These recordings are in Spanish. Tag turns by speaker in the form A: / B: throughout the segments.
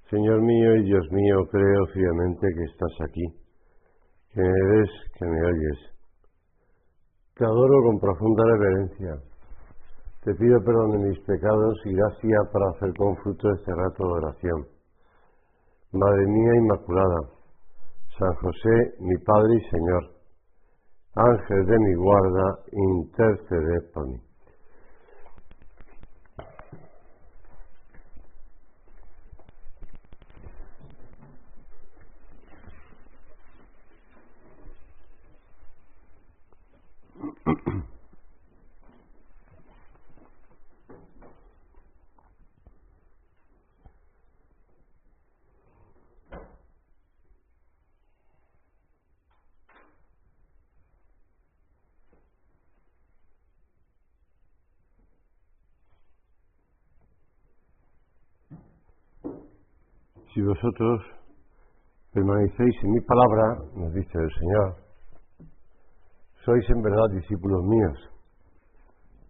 A: Señor mío y Dios mío, creo fielmente que estás aquí, que me ves, que me oyes. Te adoro con profunda reverencia. Te pido perdón de mis pecados y gracia para hacer con fruto este rato de oración. Madre mía Inmaculada, San José, mi Padre y Señor, Ángel de mi guarda, interceded por mí. Si vosotros permanecéis en mi palabra, nos dice el Señor, sois en verdad discípulos míos.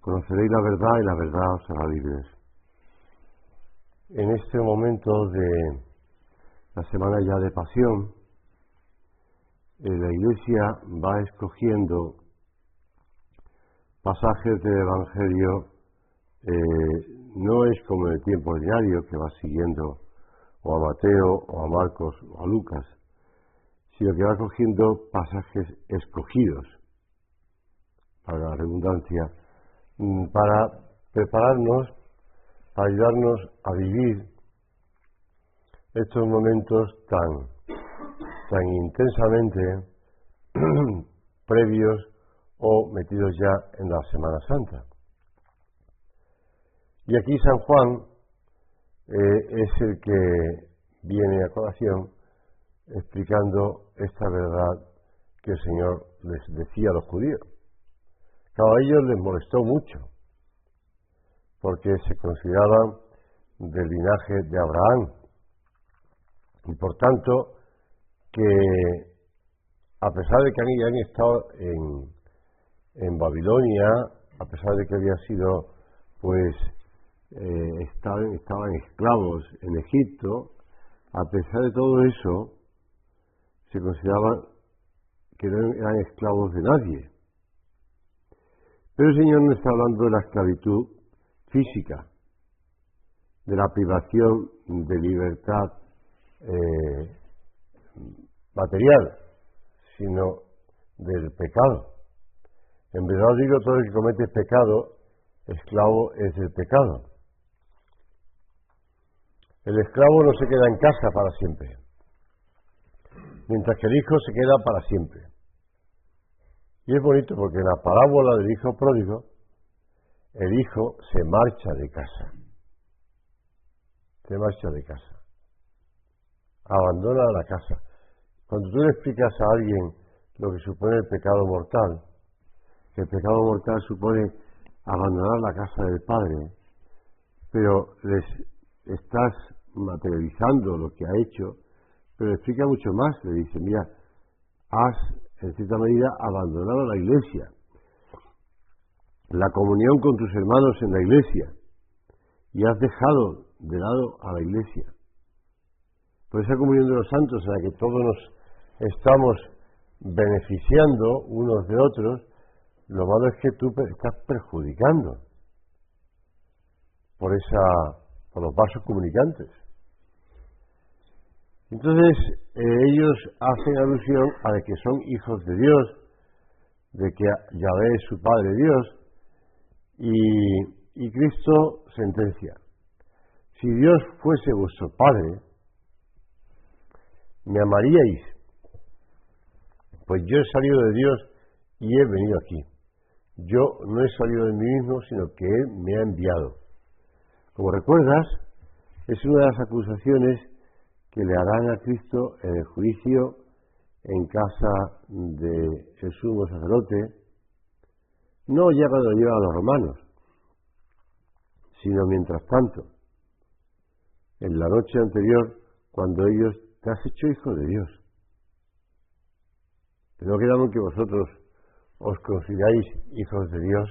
A: Conoceréis la verdad y la verdad os hará libres. En este momento de la semana ya de Pasión, la Iglesia va escogiendo pasajes del Evangelio, no es como en el tiempo ordinario que va siguiendo o a Mateo, o a Marcos, o a Lucas, sino que va cogiendo pasajes escogidos, para la redundancia, para prepararnos, para ayudarnos a vivir estos momentos tan intensamente previos o metidos ya en la Semana Santa. Y aquí San Juan es el que viene a colación explicando esta verdad que el Señor les decía a los judíos. Claro, a ellos les molestó mucho, porque se consideraban del linaje de Abraham, y por tanto que a pesar de que habían estado en Babilonia, a pesar de que había sido pues estaban esclavos en Egipto, a pesar de todo eso, se consideraban que no eran esclavos de nadie. Pero el Señor no está hablando de la esclavitud física, de la privación de libertad material, sino del pecado. En verdad digo, todo el que comete pecado, esclavo es del pecado. El esclavo no se queda en casa para siempre, mientras que el hijo se queda para siempre. Y es bonito porque en la parábola del hijo pródigo, el hijo se marcha de casa. Se marcha de casa. Abandona la casa. Cuando tú le explicas a alguien lo que supone el pecado mortal, que el pecado mortal supone abandonar la casa del Padre, pero les estás materializando lo que ha hecho, pero explica mucho más. Le dice, mira, has en cierta medida abandonado la Iglesia, la comunión con tus hermanos en la Iglesia, y has dejado de lado a la Iglesia. Por esa comunión de los santos en la que todos nos estamos beneficiando unos de otros, lo malo es que tú estás perjudicando por los vasos comunicantes. Entonces, ellos hacen alusión a de que son hijos de Dios, de que Yahvé es su Padre Dios, y Cristo sentencia: si Dios fuese vuestro Padre, me amaríais, pues yo he salido de Dios y he venido aquí. Yo no he salido de mí mismo, sino que Él me ha enviado. Como recuerdas, es una de las acusaciones que le harán a Cristo en el juicio en casa del sumo sacerdote, no ya cuando lleva a los romanos, sino mientras tanto, en la noche anterior, cuando ellos te has hecho hijo de Dios. ¿No quedamos que vosotros os consideráis hijos de Dios?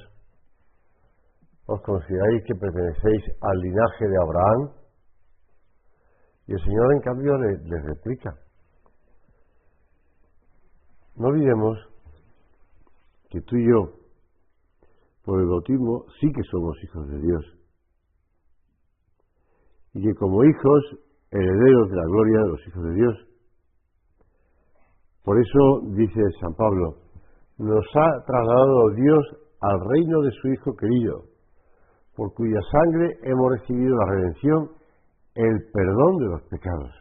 A: ¿Os consideráis que pertenecéis al linaje de Abraham? Y el Señor, en cambio, les replica. No olvidemos que tú y yo, por el bautismo, sí que somos hijos de Dios. Y que como hijos, herederos de la gloria de los hijos de Dios. Por eso, dice San Pablo, nos ha trasladado Dios al reino de su Hijo querido, por cuya sangre hemos recibido la redención, el perdón de los pecados.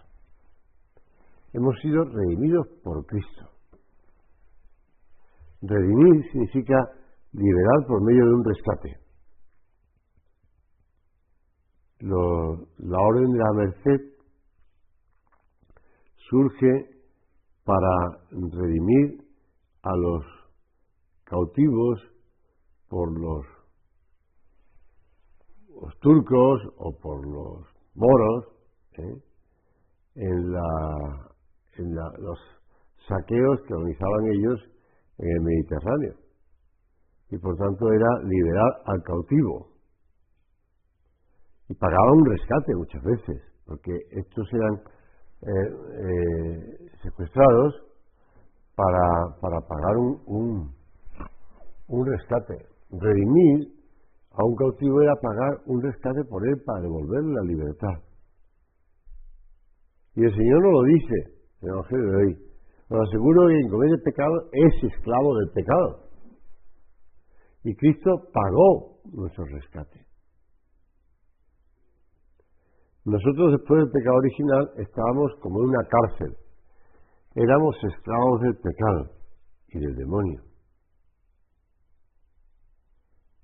A: Hemos sido redimidos por Cristo. Redimir significa liberar por medio de un rescate. La orden de la merced surge para redimir a los cautivos por los turcos o por los moros, en los saqueos que organizaban ellos en el Mediterráneo. Y por tanto era liberar al cautivo. Y pagaba un rescate muchas veces, porque estos eran secuestrados para pagar un rescate. Redimir a un cautivo era pagar un rescate por él para devolverle la libertad. Y el Señor nos lo dice en el Evangelio de hoy. Os aseguro que quien comete pecado es esclavo del pecado. Y Cristo pagó nuestro rescate. Nosotros, después del pecado original, estábamos como en una cárcel. Éramos esclavos del pecado y del demonio.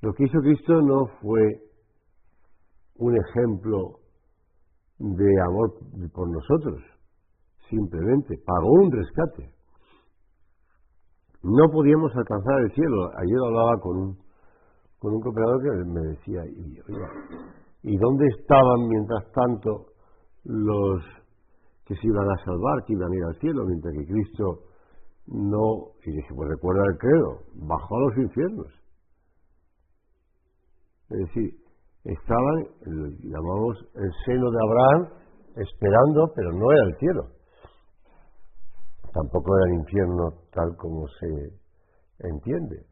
A: Lo que hizo Cristo no fue un ejemplo de amor por nosotros, simplemente pagó un rescate. No podíamos alcanzar el cielo. Ayer hablaba con un cooperador que me decía, ¿y dónde estaban mientras tanto los que se iban a salvar, que iban a ir al cielo, mientras que Cristo no? Y dije, pues recuerda el credo, bajó a los infiernos. Es decir, estaban, llamamos el seno de Abraham, esperando, pero no era el cielo. Tampoco era el infierno tal como se entiende.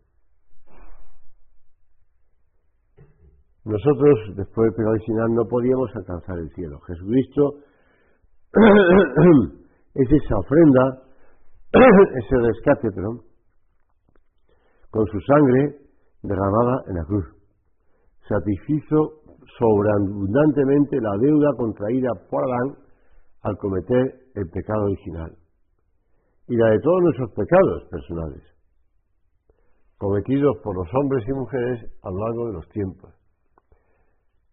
A: Nosotros, después del pecado original, no podíamos alcanzar el cielo. Jesucristo es esa ofrenda, ese rescate, con su sangre derramada en la cruz. Satisfizo sobreabundantemente la deuda contraída por Adán al cometer el pecado original y la de todos nuestros pecados personales, cometidos por los hombres y mujeres a lo largo de los tiempos,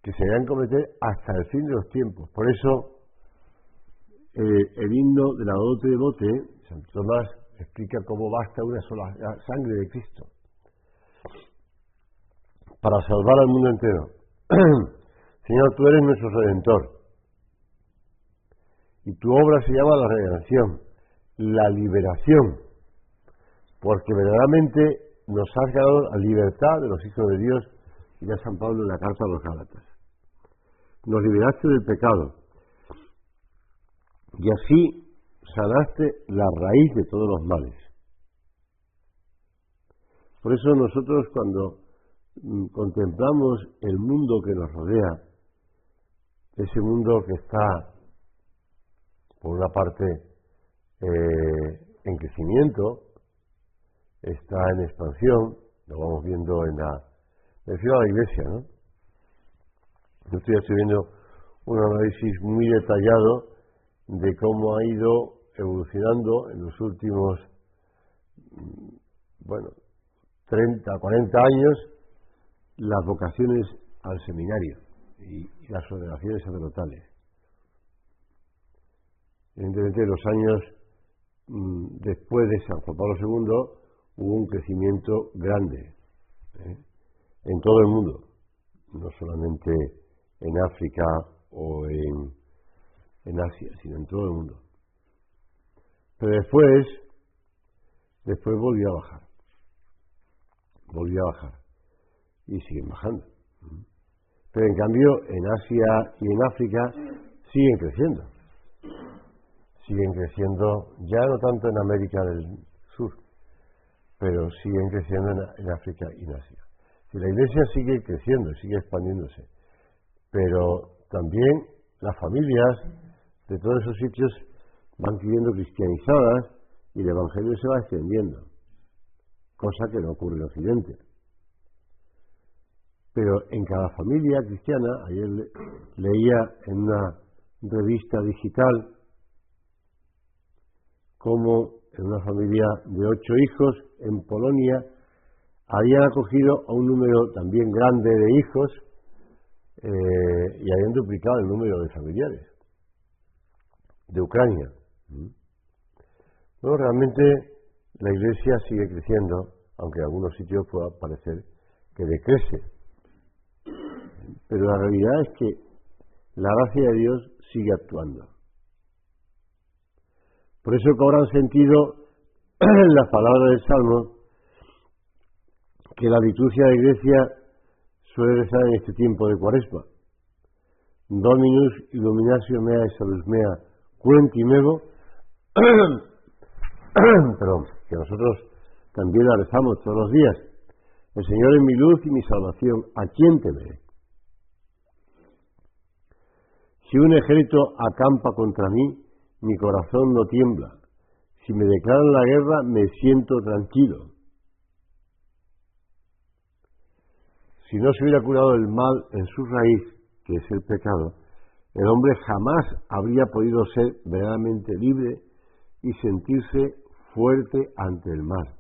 A: que se deben cometer hasta el fin de los tiempos. Por eso, el himno de la Dote de Bote, San Tomás explica cómo basta una sola sangre de Cristo para salvar al mundo entero. Señor, tú eres nuestro Redentor, y tu obra se llama la redención, la liberación, porque verdaderamente nos has ganado la libertad de los hijos de Dios, y ya San Pablo en la carta a los Gálatas. Nos liberaste del pecado, y así sanaste la raíz de todos los males. Por eso nosotros, cuando contemplamos el mundo que nos rodea, ese mundo que está, por una parte, en crecimiento, está en expansión, lo vamos viendo me refiero a la Iglesia, ¿no? Yo estoy viendo un análisis muy detallado de cómo ha ido evolucionando en los últimos, 30, 40 años, las vocaciones al seminario y las ordenaciones sacerdotales. Evidentemente, los años después de San Juan Pablo II hubo un crecimiento grande en todo el mundo, no solamente en África o en Asia, sino en todo el mundo. Pero después volvió a bajar y siguen bajando. Pero en cambio en Asia y en África siguen creciendo. siguen creciendo, ya no tanto en América del Sur, pero siguen creciendo en África y en Asia. Si la Iglesia sigue creciendo, sigue expandiéndose, pero también las familias de todos esos sitios van siendo cristianizadas y el Evangelio se va extendiendo, cosa que no ocurre en Occidente. Pero en cada familia cristiana, ayer leía en una revista digital como en una familia de 8 hijos en Polonia habían acogido a un número también grande de hijos y habían duplicado el número de familiares de Ucrania. Bueno, realmente la Iglesia sigue creciendo, aunque en algunos sitios pueda parecer que decrece. Pero la realidad es que la gracia de Dios sigue actuando. Por eso cobran sentido las palabras del Salmo, que la liturgia de la Iglesia suele rezar en este tiempo de Cuaresma. Dominus illuminatio mea et salus mea curenti mevo. Perdón, que nosotros también la rezamos todos los días. El Señor es mi luz y mi salvación, ¿a quién temeré? Si un ejército acampa contra mí, mi corazón no tiembla. Si me declaran la guerra, me siento tranquilo. Si no se hubiera curado el mal en su raíz, que es el pecado, el hombre jamás habría podido ser verdaderamente libre y sentirse fuerte ante el mal.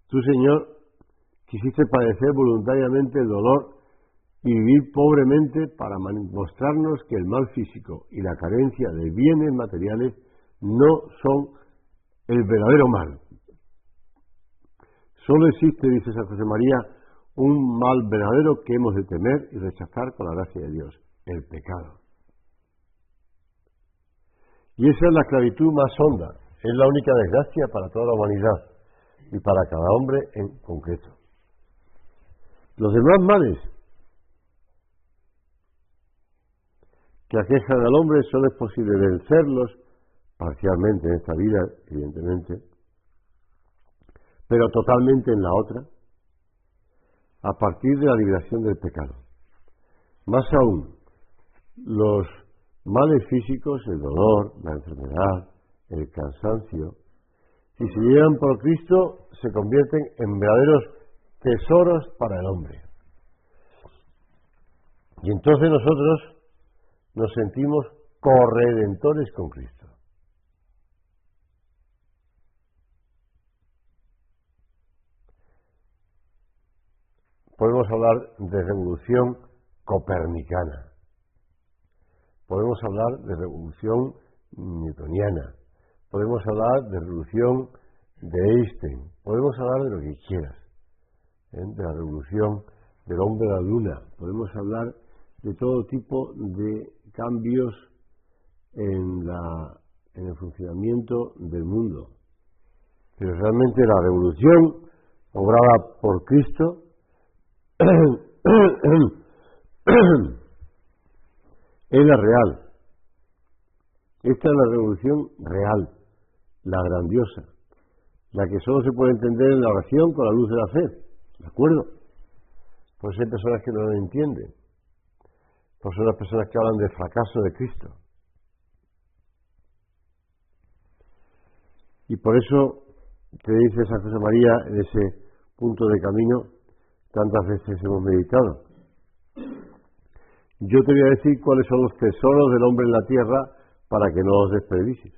A: Tú, Señor, quisiste padecer voluntariamente el dolor y vivir pobremente para mostrarnos que el mal físico y la carencia de bienes materiales no son el verdadero mal. Solo existe, dice San José María, un mal verdadero que hemos de temer y rechazar con la gracia de Dios, el pecado. Y esa es la esclavitud más honda, es la única desgracia para toda la humanidad y para cada hombre en concreto. Los demás males que aquejan al hombre solo es posible vencerlos parcialmente en esta vida, evidentemente, pero totalmente en la otra, a partir de la liberación del pecado. Más aún, los males físicos, el dolor, la enfermedad, el cansancio, si se llevan por Cristo, se convierten en verdaderos tesoros para el hombre. Y entonces nosotros nos sentimos corredentores con Cristo. Podemos hablar de revolución copernicana, podemos hablar de revolución newtoniana, podemos hablar de revolución de Einstein, podemos hablar de lo que quieras, de la revolución del hombre a la luna, podemos hablar de todo tipo de cambios en el funcionamiento del mundo. Pero realmente la revolución obrada por Cristo es la real. Esta es la revolución real, la grandiosa, la que solo se puede entender en la oración con la luz de la fe, ¿de acuerdo? Pues hay personas que no lo entienden, pues son las personas que hablan del fracaso de Cristo. Y por eso te dice San José María en ese punto de camino, tantas veces hemos meditado. Yo te voy a decir cuáles son los tesoros del hombre en la tierra para que no los desperdicies.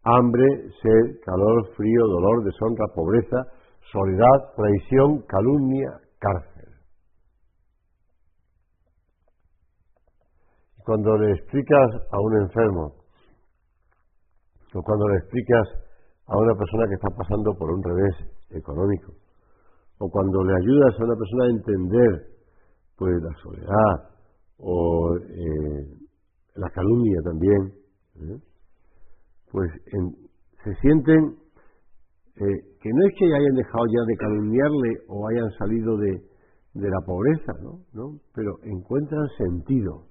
A: Hambre, sed, calor, frío, dolor, deshonra, pobreza, soledad, traición, calumnia, cárcel. Cuando le explicas a un enfermo, o cuando le explicas a una persona que está pasando por un revés económico, o cuando le ayudas a una persona a entender pues la soledad o la calumnia también, pues se sienten que no es que hayan dejado ya de calumniarle o hayan salido de la pobreza, ¿no? Pero encuentran sentido.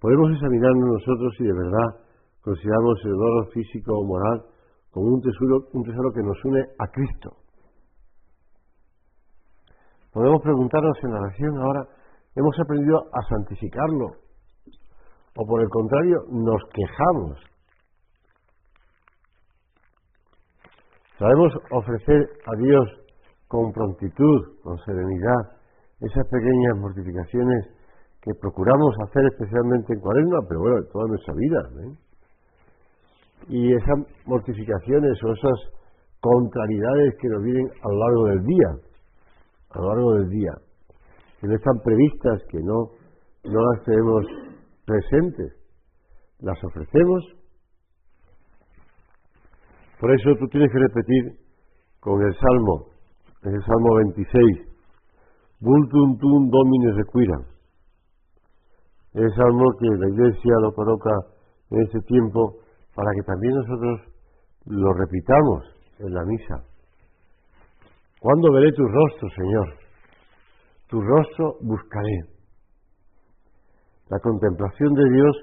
A: Podemos examinarnos nosotros si de verdad consideramos el dolor físico o moral como un tesoro que nos une a Cristo. Podemos preguntarnos en la oración ahora, ¿hemos aprendido a santificarlo? ¿O por el contrario, nos quejamos? ¿Sabemos ofrecer a Dios con prontitud, con serenidad, esas pequeñas mortificaciones que procuramos hacer especialmente en Cuaresma, pero bueno, en toda nuestra vida? Y esas mortificaciones o esas contrariedades que nos vienen a lo largo del día, que no están previstas, que no las tenemos presentes, las ofrecemos. Por eso tú tienes que repetir con el Salmo, es el Salmo 26, Vultum tum Domine requiram. Es el Salmo que la Iglesia lo coloca en este tiempo para que también nosotros lo repitamos en la misa. ¿Cuándo veré tu rostro, Señor? Tu rostro buscaré. La contemplación de Dios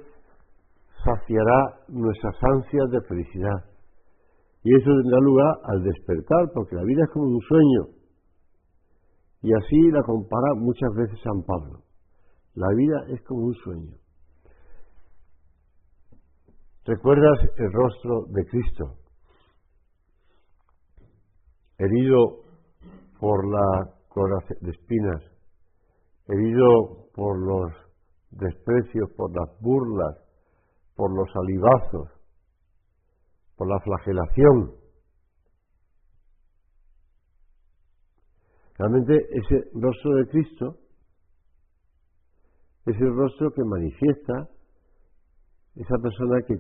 A: saciará nuestras ansias de felicidad. Y eso tendrá lugar al despertar, porque la vida es como un sueño. Y así la compara muchas veces San Pablo. La vida es como un sueño. ¿Recuerdas el rostro de Cristo? Herido por la corona de espinas, herido por los desprecios, por las burlas, por los salivazos, por la flagelación. Realmente ese rostro de Cristo es el rostro que manifiesta esa persona que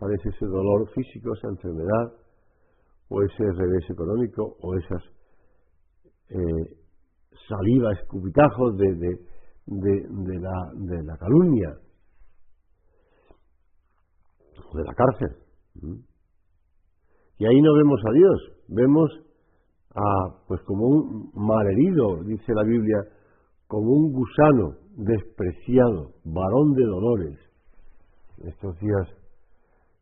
A: padece ese dolor físico, esa enfermedad, o ese revés económico, o esas saliva, escupitajos de la calumnia, o de la cárcel. Y ahí no vemos a Dios, vemos pues como un malherido, dice la Biblia, como un gusano despreciado, varón de dolores. En estos días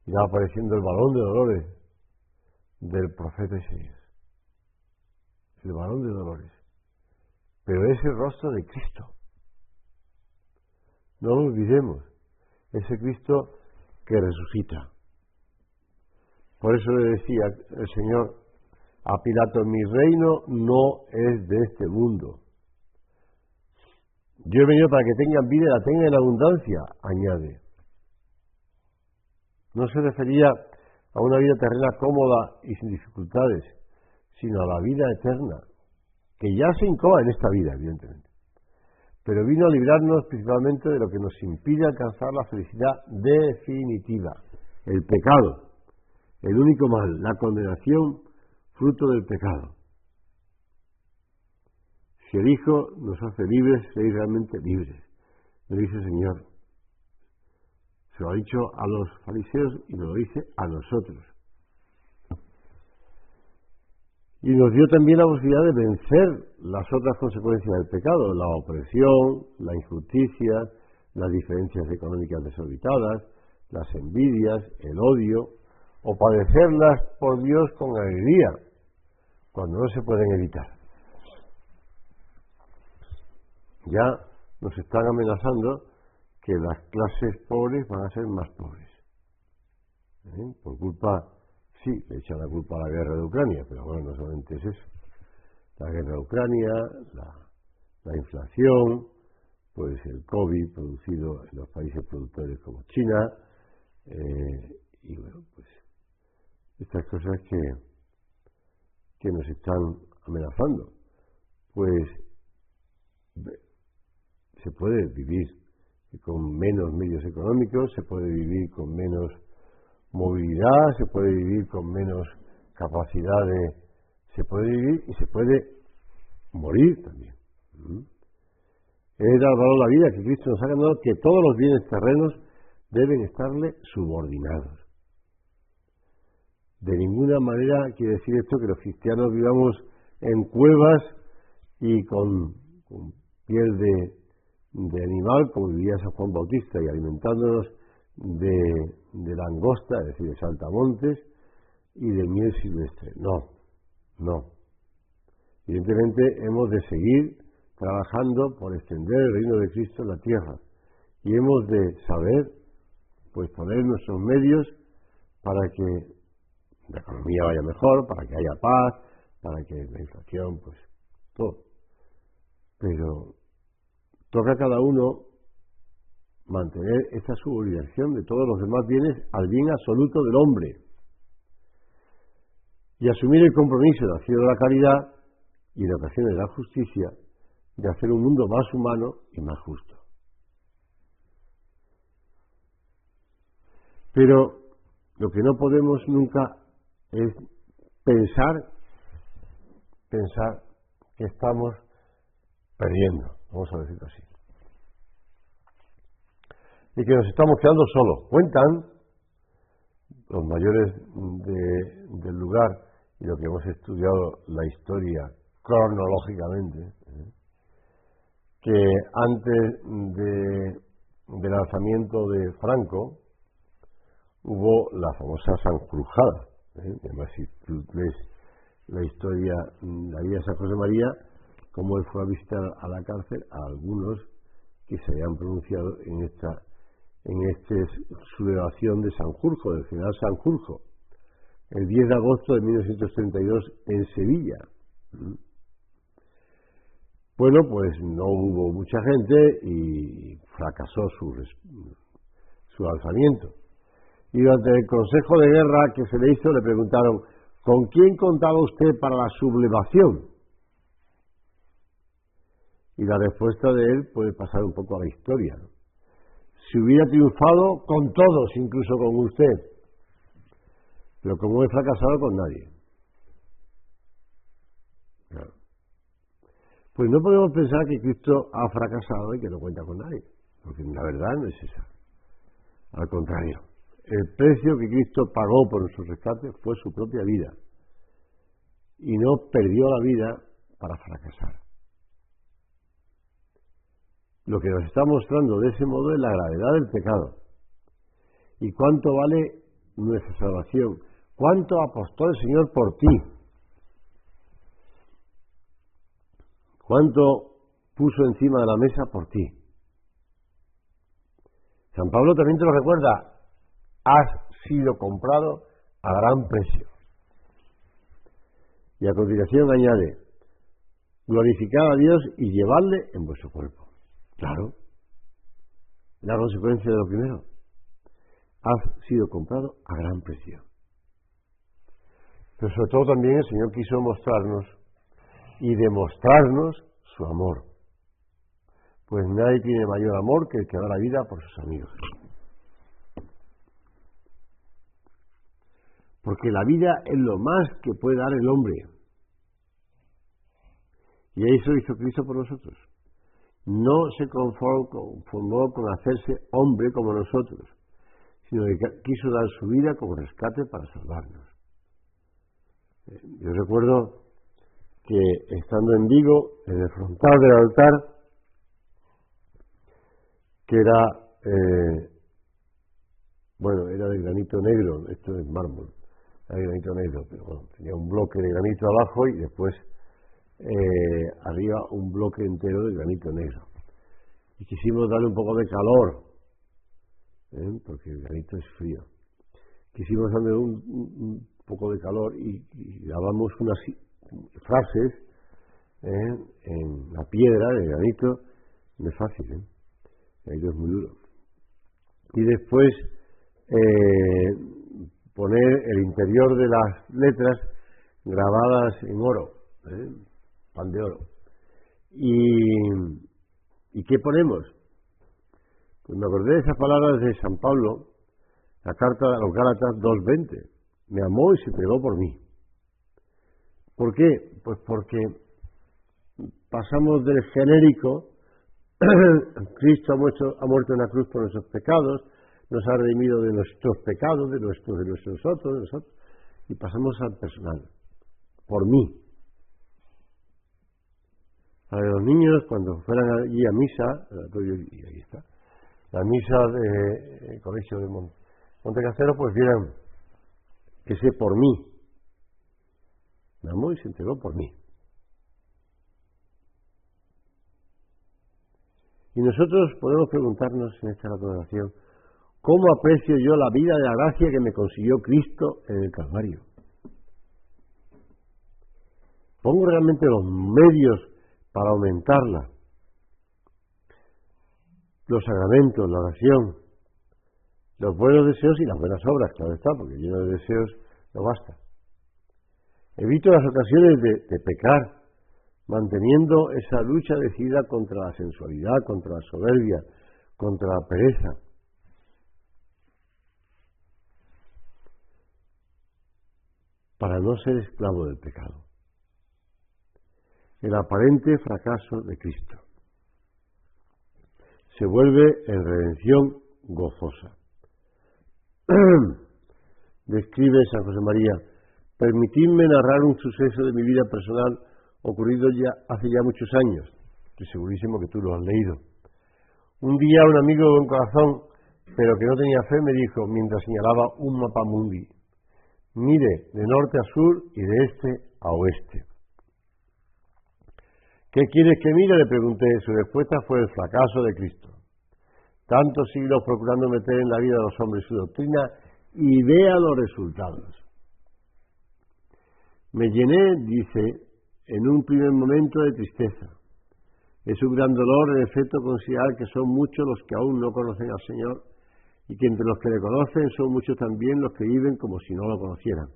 A: irá apareciendo el varón de dolores del profeta Isaías. El varón de dolores. Pero es el rostro de Cristo. No lo olvidemos. Ese Cristo que resucita. Por eso le decía el Señor a Pilato, mi reino no es de este mundo. Yo he venido para que tengan vida y la tengan en abundancia, añade. No se refería a una vida terrena cómoda y sin dificultades, sino a la vida eterna, que ya se incoa en esta vida, evidentemente. Pero vino a librarnos principalmente de lo que nos impide alcanzar la felicidad definitiva, el pecado, el único mal, la condenación fruto del pecado. Si el Hijo nos hace libres, seréis realmente libres, me dice el Señor. Se lo ha dicho a los fariseos y nos lo dice a nosotros. Y nos dio también la posibilidad de vencer las otras consecuencias del pecado, la opresión, la injusticia, las diferencias económicas desorbitadas, las envidias, el odio, o padecerlas por Dios con alegría, cuando no se pueden evitar. Ya nos están amenazando que las clases pobres van a ser más pobres. Por culpa, sí, le echan la culpa a la guerra de Ucrania, pero bueno, no solamente es eso. La guerra de Ucrania, la inflación, pues el COVID producido en los países productores como China, y bueno, pues estas cosas que nos están amenazando. Pues se puede vivir con menos medios económicos, se puede vivir con menos movilidad, se puede vivir con menos capacidad se puede vivir y se puede morir también. Es dar valor a la vida que Cristo nos ha ganado, que todos los bienes terrenos deben estarle subordinados. De ninguna manera quiere decir esto que los cristianos vivamos en cuevas y con piel de animal, como vivía San Juan Bautista, y alimentándonos de langosta, es decir, de saltamontes, y de miel silvestre. No. Evidentemente hemos de seguir trabajando por extender el reino de Cristo en la tierra, y hemos de saber, pues, poner nuestros medios para que la economía vaya mejor, para que haya paz, para que la inflación, pues, todo. Pero toca a cada uno mantener esta subordinación de todos los demás bienes al bien absoluto del hombre y asumir el compromiso de hacer la caridad y en ocasiones la justicia, de hacer un mundo más humano y más justo. Pero lo que no podemos nunca es pensar que estamos perdiendo, vamos a decirlo así, y que nos estamos quedando solos. Cuentan los mayores del lugar y lo que hemos estudiado la historia cronológicamente, que antes del alzamiento de Franco hubo la famosa Sanjurjada. Además, si tú ves la historia, la vida de San José María, cómo él fue a visitar a la cárcel a algunos que se habían pronunciado en esta sublevación de Sanjurjo, del general Sanjurjo, el 10 de agosto de 1932 en Sevilla. Bueno, pues no hubo mucha gente y fracasó su alzamiento. Y durante el consejo de guerra que se le hizo le preguntaron: ¿con quién contaba usted para la sublevación? Y la respuesta de él puede pasar un poco a la historia, ¿no? Si hubiera triunfado, con todos, incluso con usted. Pero como he fracasado, con nadie. Claro. Pues no podemos pensar que Cristo ha fracasado y que no cuenta con nadie, porque la verdad no es esa. Al contrario, el precio que Cristo pagó por nuestro rescate fue su propia vida, y no perdió la vida para fracasar. Lo que nos está mostrando de ese modo es la gravedad del pecado y cuánto vale nuestra salvación, cuánto apostó el Señor por ti, cuánto puso encima de la mesa por ti. San Pablo también te lo recuerda: has sido comprado a gran precio. Y a continuación añade: glorificad a Dios y llevadle en vuestro cuerpo. Claro, la consecuencia de lo primero: has sido comprado a gran precio. Pero sobre todo también el Señor quiso mostrarnos y demostrarnos su amor, pues nadie tiene mayor amor que el que da la vida por sus amigos. Porque la vida es lo más que puede dar el hombre, y eso hizo Cristo por nosotros. No se conformó con hacerse hombre como nosotros, sino que quiso dar su vida como rescate para salvarnos. Yo recuerdo que estando en Vigo, en el frontal del altar, que era de granito negro, esto es mármol, era de granito negro, pero bueno, tenía un bloque de granito abajo y después arriba un bloque entero de granito negro. Y quisimos darle un poco de calor, porque el granito es frío. Quisimos darle un poco de calor y dábamos unas frases en la piedra de granito. No es fácil, el granito es muy duro. Y después poner el interior de las letras grabadas en oro, pan de oro. ¿Y qué ponemos? Pues me acordé de esas palabras de San Pablo, la carta a los Gálatas 2:20. Me amó y se entregó por mí. ¿Por qué? Pues porque pasamos del genérico, Cristo ha muerto en la cruz por nuestros pecados, nos ha redimido de nuestros pecados, de nosotros, y pasamos al personal, por mí. Para que los niños, cuando fueran allí a misa, y ahí está, la misa del colegio de Montecastero, pues vieran que ese por mí, me amó y se entregó por mí. Y nosotros podemos preguntarnos en esta oración, ¿cómo aprecio yo la vida de la gracia que me consiguió Cristo en el Calvario? ¿Pongo realmente los medios para aumentarla? Los sacramentos, la oración, los buenos deseos y las buenas obras, claro está, porque lleno de deseos no basta. Evito las ocasiones de pecar, manteniendo esa lucha decidida contra la sensualidad, contra la soberbia, contra la pereza. Para no ser esclavo del pecado. El aparente fracaso de Cristo se vuelve en redención gozosa. Describe San José María: permitidme narrar un suceso de mi vida personal ocurrido hace ya muchos años. Estoy segurísimo que tú lo has leído. Un día un amigo de buen corazón, pero que no tenía fe, me dijo, mientras señalaba un mapa mundi: mire de norte a sur y de este a oeste. ¿Qué quieres que mire?, le pregunté. Su respuesta fue el fracaso de Cristo. Tantos siglos procurando meter en la vida de los hombres su doctrina y vea los resultados. Me llené, dice, en un primer momento de tristeza. Es un gran dolor, en efecto, considerar que son muchos los que aún no conocen al Señor y que entre los que le conocen son muchos también los que viven como si no lo conocieran.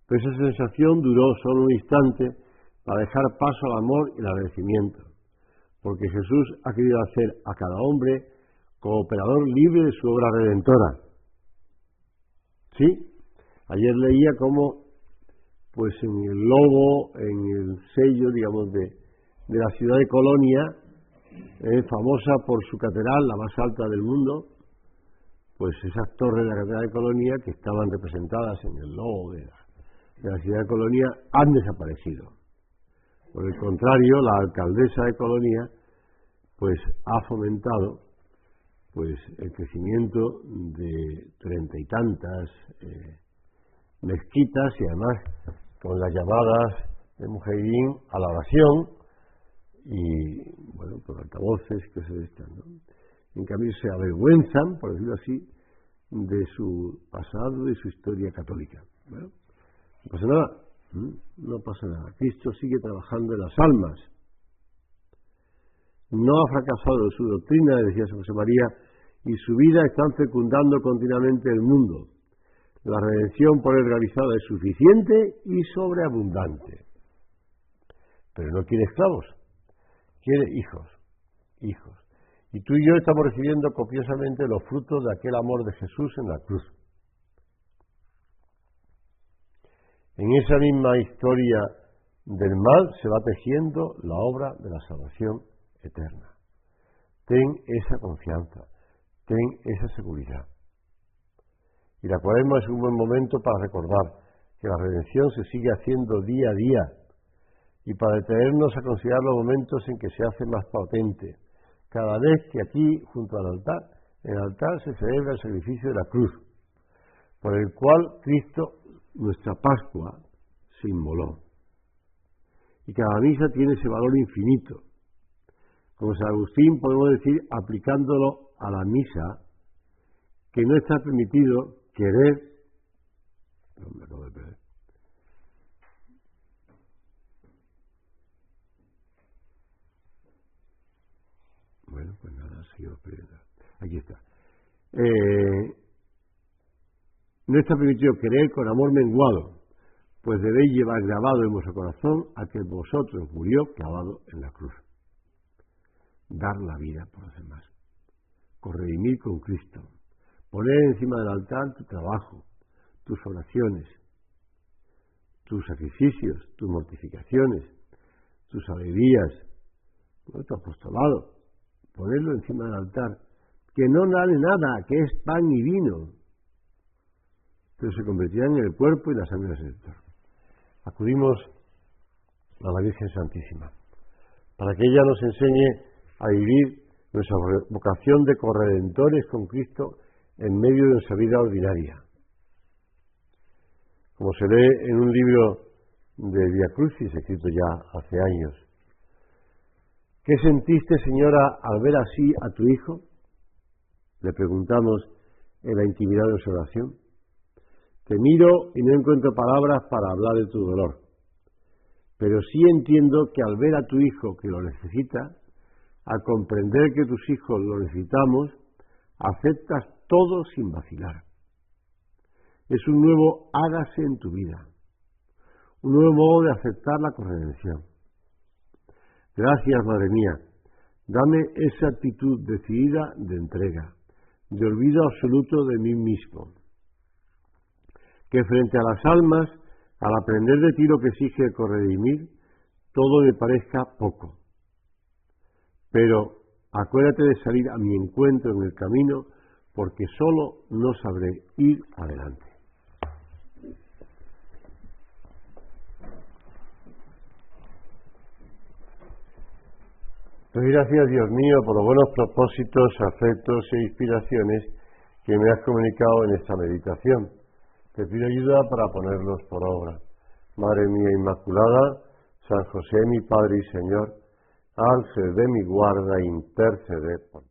A: Pero esa sensación duró solo un instante para dejar paso al amor y al agradecimiento, porque Jesús ha querido hacer a cada hombre cooperador libre de su obra redentora. ¿Sí? Ayer leía cómo, pues en el logo, en el sello, digamos, de la ciudad de Colonia, famosa por su catedral, la más alta del mundo, pues esas torres de la catedral de Colonia que estaban representadas en el logo de la ciudad de Colonia han desaparecido. Por el contrario, la alcaldesa de Colonia pues ha fomentado pues el crecimiento de 30 y tantas mezquitas, y además con las llamadas de Mujahidín a la oración y bueno, por altavoces que se están, ¿no? En cambio se avergüenzan, por decirlo así, de su pasado y su historia católica. Bueno, no pasa nada. No pasa nada. Cristo sigue trabajando en las almas. No ha fracasado su doctrina, decía San José María, y su vida están fecundando continuamente el mundo. La redención por él realizada es suficiente y sobreabundante. Pero no quiere esclavos, quiere hijos. Y tú y yo estamos recibiendo copiosamente los frutos de aquel amor de Jesús en la cruz. En esa misma historia del mal se va tejiendo la obra de la salvación eterna. Ten esa confianza, ten esa seguridad. Y la Cuaresma es un buen momento para recordar que la redención se sigue haciendo día a día y para detenernos a considerar los momentos en que se hace más potente. Cada vez que aquí, junto al altar, en el altar se celebra el sacrificio de la cruz, por el cual Cristo, nuestra Pascua, se inmoló. Y cada misa tiene ese valor infinito. Como San Agustín podemos decir, aplicándolo a la misa, que no está permitido querer... No, me acabo de perder. Bueno, pues nada, seguimos perdiendo. Aquí está. No está permitido querer con amor menguado, pues debéis llevar grabado en vuestro corazón a que vosotros murió clavado en la cruz. Dar la vida por los demás. Corredimir con Cristo. Poner encima del altar tu trabajo, tus oraciones, tus sacrificios, tus mortificaciones, tus alegrías, tu apostolado. Ponerlo encima del altar. Que no vale nada, que es pan y vino, pero se convertirán en el cuerpo y la sangre del Señor. Acudimos a la Virgen Santísima, para que ella nos enseñe a vivir nuestra vocación de corredentores con Cristo en medio de nuestra vida ordinaria. Como se lee en un libro de Via Crucis, escrito ya hace años. ¿Qué sentiste, señora, al ver así a tu hijo? Le preguntamos en la intimidad de nuestra oración. Te miro y no encuentro palabras para hablar de tu dolor, pero sí entiendo que al ver a tu hijo que lo necesita, al comprender que tus hijos lo necesitamos, aceptas todo sin vacilar. Es un nuevo hágase en tu vida, un nuevo modo de aceptar la corredención. Gracias, Madre mía, dame esa actitud decidida de entrega, de olvido absoluto de mí mismo. Que frente a las almas, al aprender de ti lo que exige el corredimir, todo me parezca poco. Pero acuérdate de salir a mi encuentro en el camino, porque solo no sabré ir adelante. Te doy gracias, Dios mío, por los buenos propósitos, afectos e inspiraciones que me has comunicado en esta meditación. Te pido ayuda para ponerlos por obra. Madre mía Inmaculada, San José, mi Padre y Señor, ángel de mi guarda, intercede por mí.